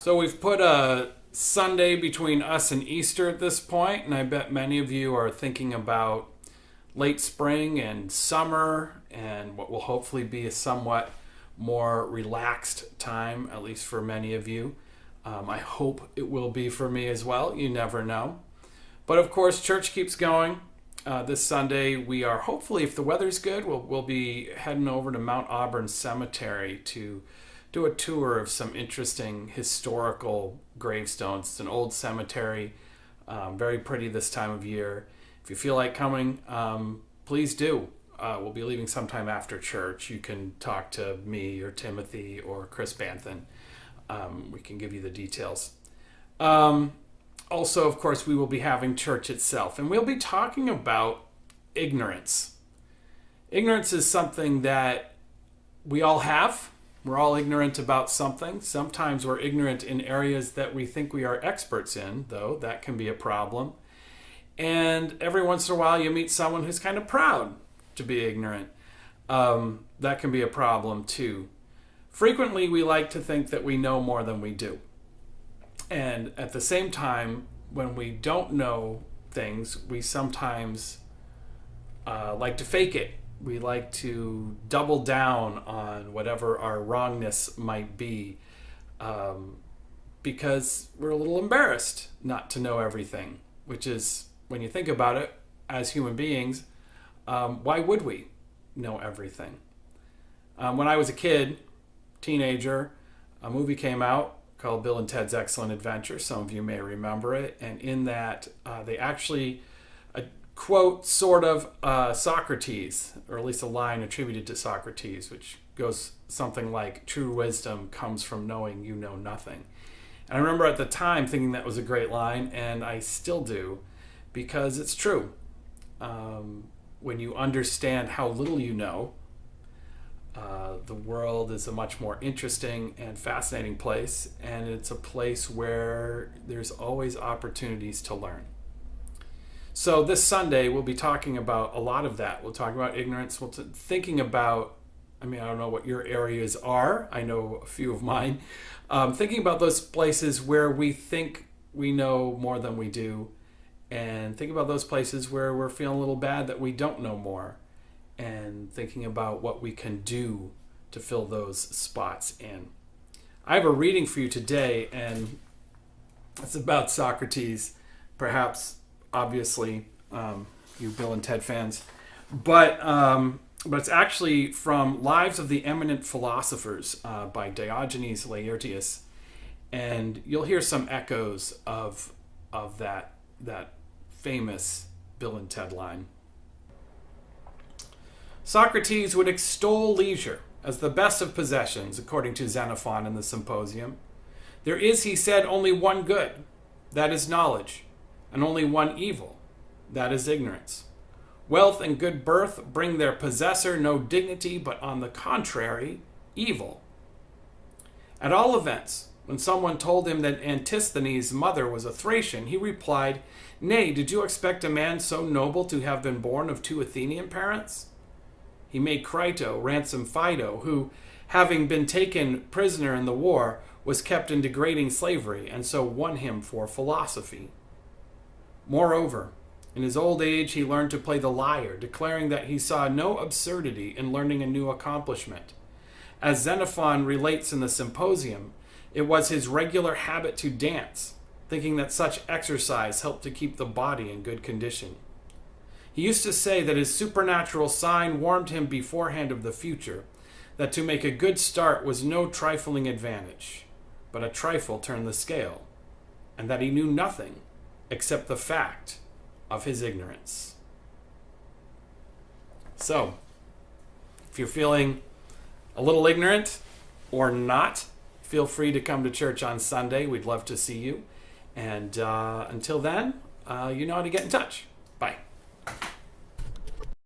So we've put a Sunday between us and Easter at this point, and I bet many of you are thinking about late spring and summer and what will hopefully be a somewhat more relaxed time, at least for many of you. I hope it will be for me as well. You never know. But of course, church keeps going. This Sunday, we are hopefully, if the weather's good, we'll be heading over to Mount Auburn Cemetery to do a tour of some interesting historical gravestones. It's an old cemetery, very pretty this time of year. If you feel like coming, please do. We'll be leaving sometime after church. You can talk to me or Timothy or Chris Banthan. We can give you the details. Also, of course, we will be having church itself, and we'll be talking about ignorance. Ignorance is something that we all have. We're all ignorant about something. Sometimes we're ignorant in areas that we think we are experts in, though that can be a problem. And every once in a while you meet someone who's kind of proud to be ignorant. That can be a problem too. Frequently we like to think that we know more than we do. And at the same time, when we don't know things, we sometimes like to fake it. We like to double down on whatever our wrongness might be because we're a little embarrassed not to know everything, which is, when you think about it, as human beings, why would we know everything? When I was a kid, teenager, a movie came out called Bill and Ted's Excellent Adventure. Some of you may remember it. And in that, they actually quote sort of Socrates, or at least a line attributed to Socrates, which goes something like, "True wisdom comes from knowing you know nothing." And I remember at the time thinking that was a great line, and I still do, because it's true. When you understand how little you know, the world is a much more interesting and fascinating place, and it's a place where there's always opportunities to learn. So this Sunday, we'll be talking about a lot of that. We'll talk about ignorance. Thinking about, I don't know what your areas are. I know a few of mine. Thinking about those places where we think we know more than we do, and think about those places where we're feeling a little bad that we don't know more, and thinking about what we can do to fill those spots in. I have a reading for you today, and it's about Socrates, perhaps, obviously, you Bill and Ted fans, but it's actually from Lives of the Eminent Philosophers by Diogenes Laertius, and you'll hear some echoes of that famous Bill and Ted line. Socrates would extol leisure as the best of possessions, according to Xenophon in the Symposium. There is, he said, only one good, that is knowledge, and only one evil, that is ignorance. Wealth and good birth bring their possessor no dignity, but on the contrary, evil. At all events, when someone told him that Antisthenes' mother was a Thracian, he replied, "Nay, did you expect a man so noble to have been born of two Athenian parents?" He made Crito ransom Fido, who, having been taken prisoner in the war, was kept in degrading slavery, and so won him for philosophy. Moreover, in his old age he learned to play the lyre, declaring that he saw no absurdity in learning a new accomplishment. As Xenophon relates in the Symposium, it was his regular habit to dance, thinking that such exercise helped to keep the body in good condition. He used to say that his supernatural sign warned him beforehand of the future, that to make a good start was no trifling advantage, but a trifle turned the scale, and that he knew nothing except the fact of his ignorance. So, if you're feeling a little ignorant or not, feel free to come to church on Sunday. We'd love to see you. And until then, you know how to get in touch.